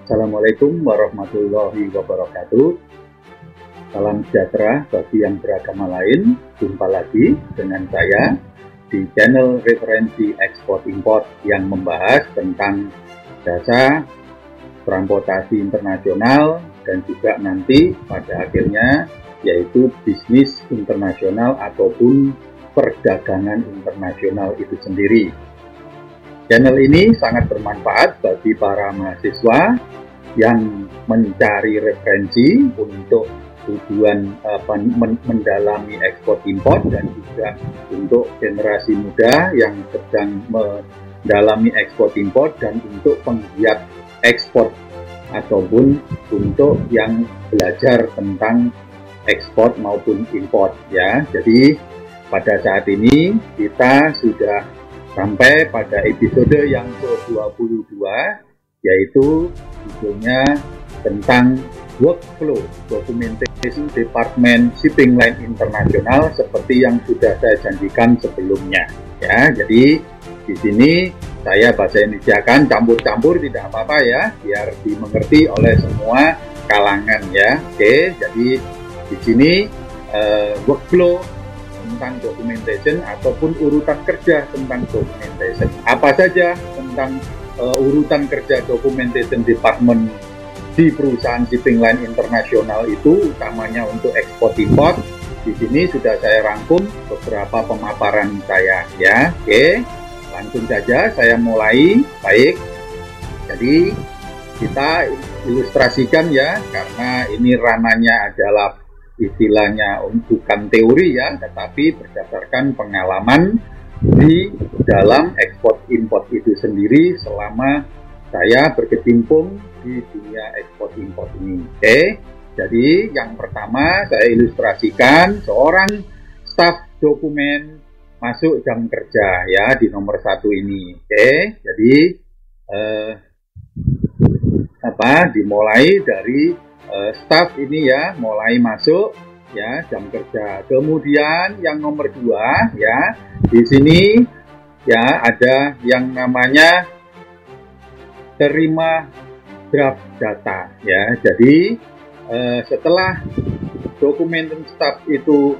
Assalamualaikum warahmatullahi wabarakatuh. Salam sejahtera bagi yang beragama lain. Jumpa lagi dengan saya di channel referensi ekspor import yang membahas tentang jasa transportasi internasional dan juga nanti pada akhirnya yaitu bisnis internasional ataupun perdagangan internasional itu sendiri. Channel ini sangat bermanfaat bagi para mahasiswa yang mencari referensi untuk tujuan mendalami ekspor import dan juga untuk generasi muda yang sedang mendalami ekspor import dan untuk penggiat ekspor ataupun untuk yang belajar tentang ekspor maupun import ya. Jadi pada saat ini kita sudah sampai pada episode yang ke-22, yaitu judulnya tentang workflow documentation Departemen Shipping Line Internasional seperti yang sudah saya janjikan sebelumnya. Ya, jadi di sini saya bahasa Indonesiakan campur-campur tidak apa-apa ya, biar dimengerti oleh semua kalangan ya. Oke, jadi di sini workflow tentang documentation ataupun urutan kerja tentang documentation. Apa saja tentang urutan kerja documentation department di perusahaan shipping line internasional itu, utamanya untuk ekspor import. Di sini sudah saya rangkum beberapa pemaparan saya ya. Oke, langsung saja saya mulai. Baik, jadi kita ilustrasikan ya, karena ini ranahnya adalah istilahnya bukan teori ya, tetapi berdasarkan pengalaman di dalam ekspor import itu sendiri selama saya berkecimpung di dunia ekspor import ini. Oke, jadi yang pertama saya ilustrasikan seorang staf dokumen masuk jam kerja ya di nomor 1 ini. Oke, jadi dimulai dari staff ini ya, mulai masuk ya jam kerja. Kemudian yang nomor 2 ya, di sini ya ada yang namanya terima draft data ya. Jadi setelah dokumen staff itu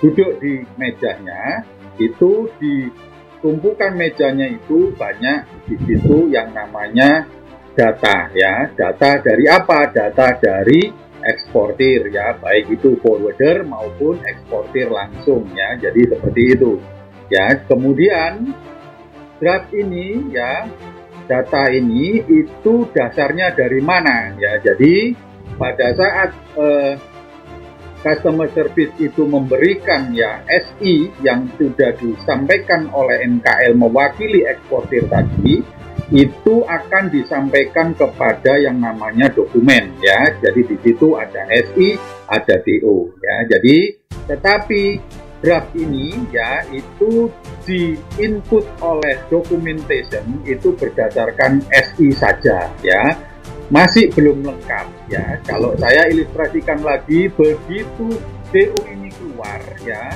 duduk di mejanya, itu ditumpukan mejanya itu banyak di situ yang namanya data ya. Data dari apa? Data dari eksportir ya, baik itu forwarder maupun eksportir langsung ya. Jadi seperti itu ya. Kemudian draft ini ya, data ini itu dasarnya dari mana ya. Jadi pada saat customer service itu memberikan ya SI yang sudah disampaikan oleh NKL mewakili eksportir tadi, itu akan disampaikan kepada yang namanya dokumen ya. Jadi di situ ada SI, ada DO ya. Jadi tetapi draft ini ya itu di-input oleh documentation itu berdasarkan SI saja ya. Masih belum lengkap ya. Kalau saya ilustrasikan lagi, begitu DO ini keluar ya,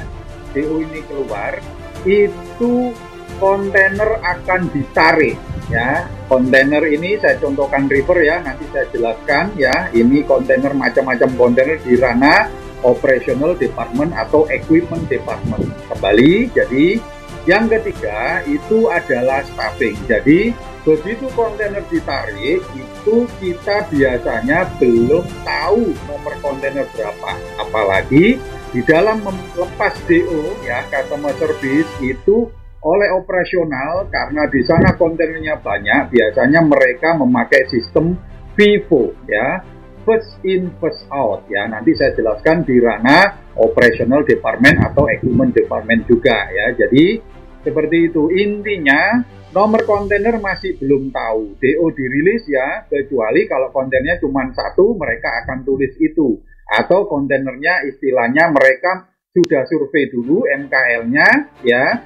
DO ini keluar, itu kontainer akan ditarik ya. Kontainer ini saya contohkan river ya, nanti saya jelaskan ya. Ini kontainer, macam-macam kontainer di ranah operational department atau equipment department. Kembali, jadi yang ketiga itu adalah staffing. Jadi begitu kontainer ditarik, itu kita biasanya belum tahu nomor kontainer berapa. Apalagi di dalam melepas DO ya, customer service itu oleh operasional, karena di sana kontainernya banyak, biasanya mereka memakai sistem FIFO ya, first in first out ya. Nanti saya jelaskan di ranah operational department atau equipment department juga ya. Jadi seperti itu intinya. Nomor kontainer masih belum tahu, DO dirilis ya, kecuali kalau kontainernya cuma 1, mereka akan tulis itu. Atau kontainernya istilahnya mereka sudah survei dulu MKL-nya ya,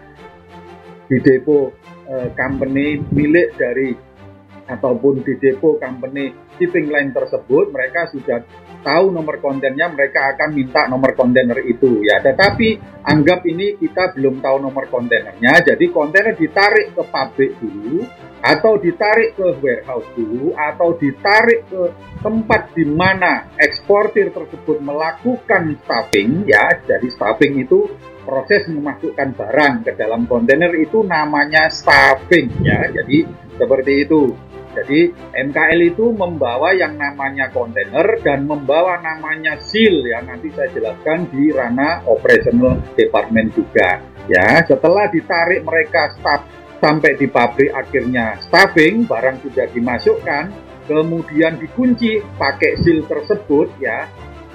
di depo company milik dari ataupun di depo company shipping line tersebut, mereka sudah tahu nomor kontennya, mereka akan minta nomor kontainer itu ya. Tetapi anggap ini kita belum tahu nomor kontainernya, jadi kontainer ditarik ke pabrik dulu, atau ditarik ke warehouse dulu, atau ditarik ke tempat di mana eksportir tersebut melakukan stuffing ya. Jadi stuffing itu proses memasukkan barang ke dalam kontainer, itu namanya stuffing ya. Jadi seperti itu. Jadi MKL itu membawa yang namanya kontainer dan membawa namanya seal ya. Nanti saya jelaskan di ranah operational department juga ya. Setelah ditarik mereka sampai di pabrik, akhirnya stuffing, barang sudah dimasukkan, kemudian dikunci pakai seal tersebut ya.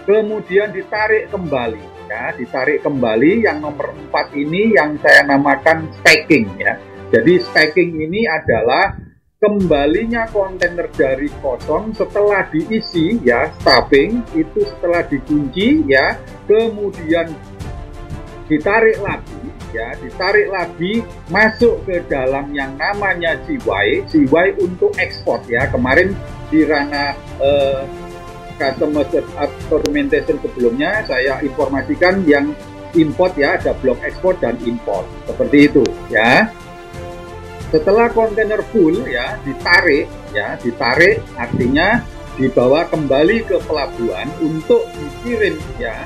Kemudian ditarik kembali ya, ditarik kembali. Yang nomor 4 ini yang saya namakan stacking ya. Jadi stacking ini adalah kembalinya kontainer dari kosong setelah diisi ya, stuffing itu setelah dikunci ya, kemudian ditarik lagi ya, ditarik lagi masuk ke dalam yang namanya CY untuk ekspor ya. Kemarin di ranah customer documentation sebelumnya saya informasikan yang import ya, ada blok ekspor dan import seperti itu ya. Setelah kontainer full ya, ditarik artinya dibawa kembali ke pelabuhan untuk dikirim ya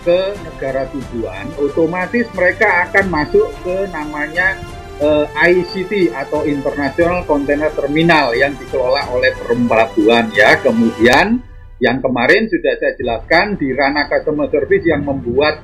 ke negara tujuan. Otomatis mereka akan masuk ke namanya ICT atau International Container Terminal yang dikelola oleh pelabuhan ya. Kemudian yang kemarin sudah saya jelaskan di ranah customer service yang membuat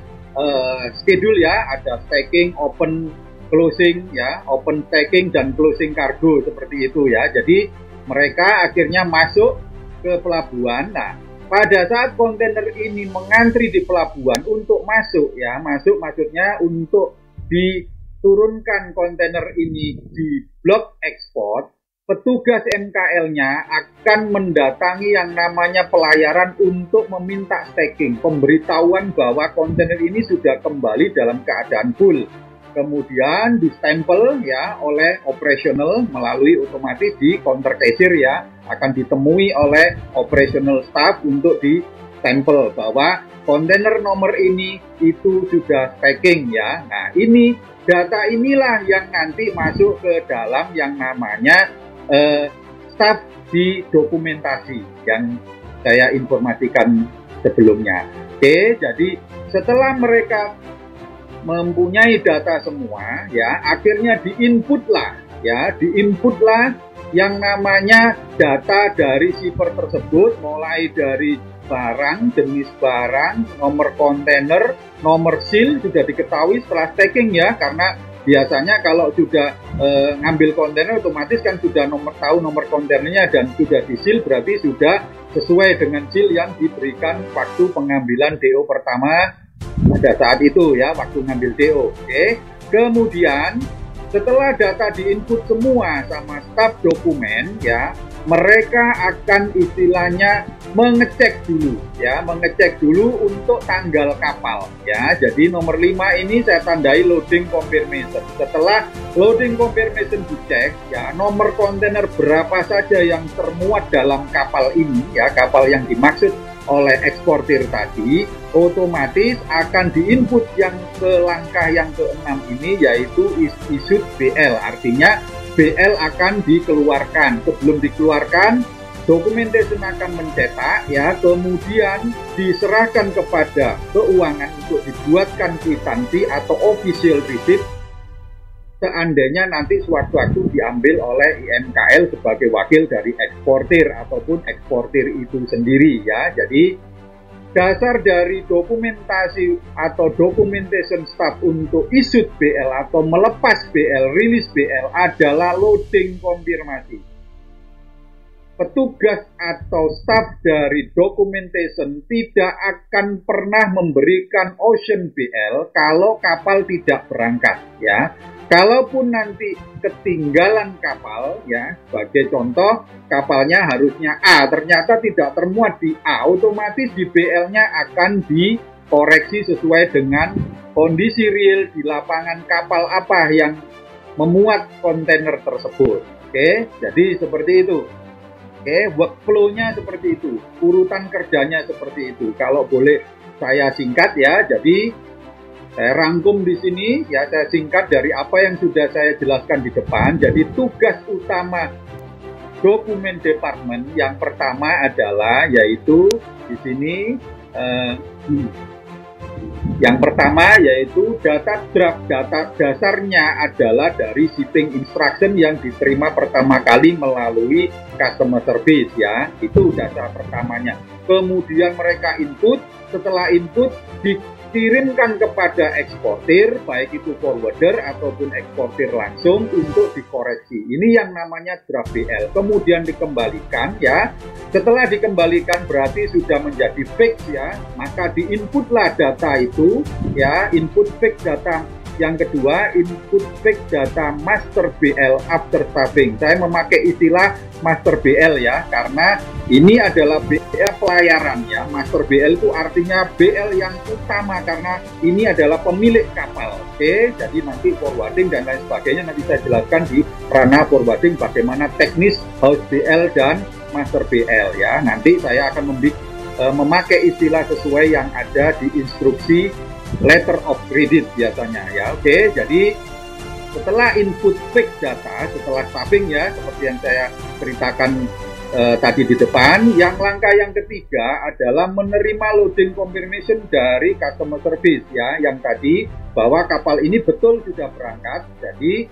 schedule ya, ada stacking, open, closing ya, open stacking dan closing cargo seperti itu ya. Jadi mereka akhirnya masuk ke pelabuhan. Nah, pada saat kontainer ini mengantri di pelabuhan untuk masuk ya, masuk maksudnya untuk diturunkan kontainer ini di blok ekspor, petugas MKL-nya akan mendatangi yang namanya pelayaran untuk meminta stacking, pemberitahuan bahwa kontainer ini sudah kembali dalam keadaan full. Kemudian distempel ya oleh operational melalui otomatis di counter cashier ya, akan ditemui oleh operational staff untuk distempel bahwa kontainer nomor ini itu sudah stacking ya. Nah, ini data inilah yang nanti masuk ke dalam yang namanya staff di dokumentasi yang saya informasikan sebelumnya. Oke, jadi setelah mereka mempunyai data semua ya, akhirnya diinputlah yang namanya data dari shipper tersebut, mulai dari barang, jenis barang, nomor kontainer, nomor seal sudah diketahui setelah stacking ya, karena biasanya kalau sudah ngambil kontainer otomatis kan sudah tahu nomor kontainernya dan sudah di seal, berarti sudah sesuai dengan seal yang diberikan waktu pengambilan DO pertama pada saat itu ya, waktu ngambil DO. Oke. Kemudian setelah data diinput semua sama staf dokumen ya, mereka akan istilahnya mengecek dulu untuk tanggal kapal ya. Jadi nomor 5 ini saya tandai loading confirmation. Setelah loading confirmation dicek ya, nomor kontainer berapa saja yang termuat dalam kapal ini ya, kapal yang dimaksud oleh eksportir tadi, otomatis akan diinput yang ke langkah yang ke-6 ini, yaitu issued BL. Artinya BL akan dikeluarkan. Sebelum dikeluarkan, documentation akan mencetak ya, kemudian diserahkan kepada keuangan untuk dibuatkan kwitansi atau official receipt seandainya nanti sewaktu-waktu diambil oleh IMKL sebagai wakil dari eksportir ataupun eksportir itu sendiri ya. Jadi dasar dari dokumentasi atau documentation staff untuk issued BL atau melepas BL, rilis BL adalah loading konfirmasi. Petugas atau staff dari documentation tidak akan pernah memberikan ocean BL kalau kapal tidak berangkat ya. Kalaupun nanti ketinggalan kapal ya, sebagai contoh kapalnya harusnya A, ternyata tidak termuat di A, otomatis di BL-nya akan dikoreksi sesuai dengan kondisi real di lapangan kapal apa yang memuat kontainer tersebut. Oke, jadi seperti itu. Oke, workflow-nya seperti itu, urutan kerjanya seperti itu. Kalau boleh saya singkat ya, jadi saya rangkum di sini ya, saya singkat dari apa yang sudah saya jelaskan di depan. Jadi tugas utama dokumen departemen yang pertama adalah yaitu di sini yang pertama yaitu data draft. Data dasarnya adalah dari shipping instruction yang diterima pertama kali melalui customer service ya. Itu data pertamanya. Kemudian mereka input, setelah input dikirimkan kepada eksportir, baik itu forwarder ataupun eksportir langsung untuk dikoreksi. Ini yang namanya draft BL. Kemudian dikembalikan ya. Setelah dikembalikan berarti sudah menjadi fix ya, maka diinputlah data itu ya, input fix data. Yang kedua, input fix data master BL after staffing. Saya memakai istilah master BL ya, karena ini adalah BL pelayaran ya. Master BL itu artinya BL yang utama karena ini adalah pemilik kapal. Oke, jadi nanti forwarding dan lain sebagainya nanti saya jelaskan di ranah forwarding bagaimana teknis house BL dan master BL ya. Nanti saya akan memakai istilah sesuai yang ada di instruksi letter of credit biasanya ya. Oke, jadi setelah input fix data, setelah staffing ya, seperti yang saya ceritakan tadi di depan, yang langkah yang ketiga adalah menerima loading confirmation dari customer service ya, yang tadi bahwa kapal ini betul sudah berangkat, jadi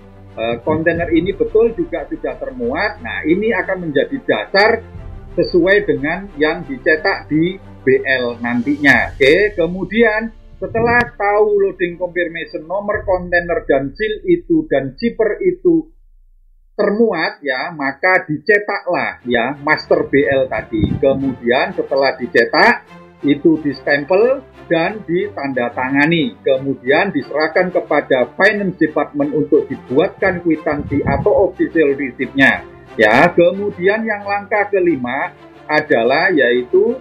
kontainer ini betul juga sudah termuat. Nah, ini akan menjadi dasar sesuai dengan yang dicetak di BL nantinya. Oke, kemudian setelah tahu loading confirmation, nomor kontainer dan seal itu dan shipper itu termuat ya, maka dicetaklah ya master BL tadi. Kemudian setelah dicetak itu distempel dan ditandatangani, kemudian diserahkan kepada finance department untuk dibuatkan kwitansi atau official receipt-nya ya. Kemudian yang langkah kelima adalah yaitu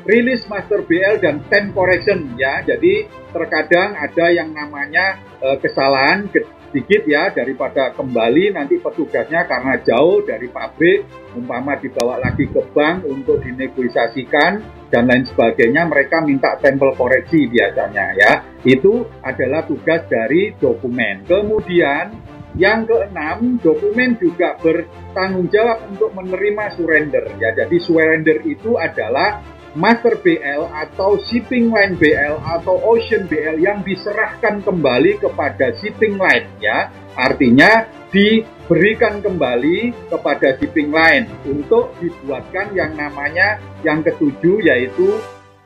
rilis master BL dan stamp correction ya. Jadi terkadang ada yang namanya kesalahan sedikit ya, daripada kembali nanti petugasnya karena jauh dari pabrik, umpama dibawa lagi ke bank untuk dinegosiasikan dan lain sebagainya, mereka minta stempel koreksi biasanya ya. Itu adalah tugas dari dokumen. Kemudian yang keenam, dokumen juga bertanggung jawab untuk menerima surrender ya. Jadi surrender itu adalah master BL atau shipping line BL atau ocean BL yang diserahkan kembali kepada shipping line ya. Artinya diberikan kembali kepada shipping line untuk dibuatkan yang namanya yang ketujuh yaitu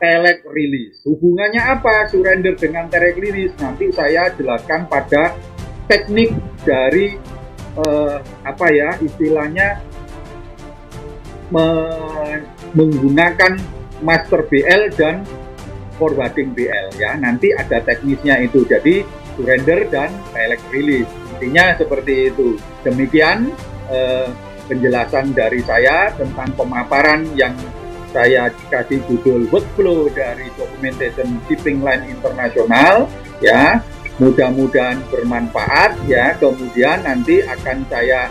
telek release. Hubungannya apa surrender dengan telek release? Nanti saya jelaskan pada teknik dari apa ya istilahnya menggunakan master BL dan forwarding BL ya. Nanti ada teknisnya itu. Jadi surrender dan telek release. Intinya seperti itu. Demikian penjelasan dari saya tentang pemaparan yang saya kasih judul workflow dari documentation shipping line internasional ya. Mudah-mudahan bermanfaat ya. Kemudian nanti akan saya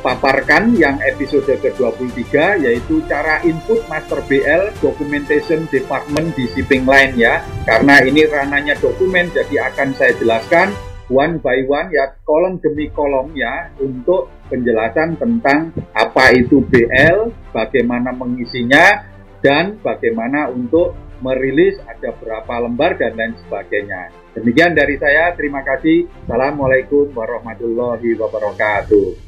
paparkan yang episode ke-23 yaitu cara input master BL documentation department di shipping line ya. Karena ini ranahnya dokumen, jadi akan saya jelaskan one by one ya, kolom demi kolom ya, untuk penjelasan tentang apa itu BL, bagaimana mengisinya, dan bagaimana untuk merilis ada berapa lembar dan lain sebagainya. Demikian dari saya, terima kasih. Assalamualaikum warahmatullahi wabarakatuh.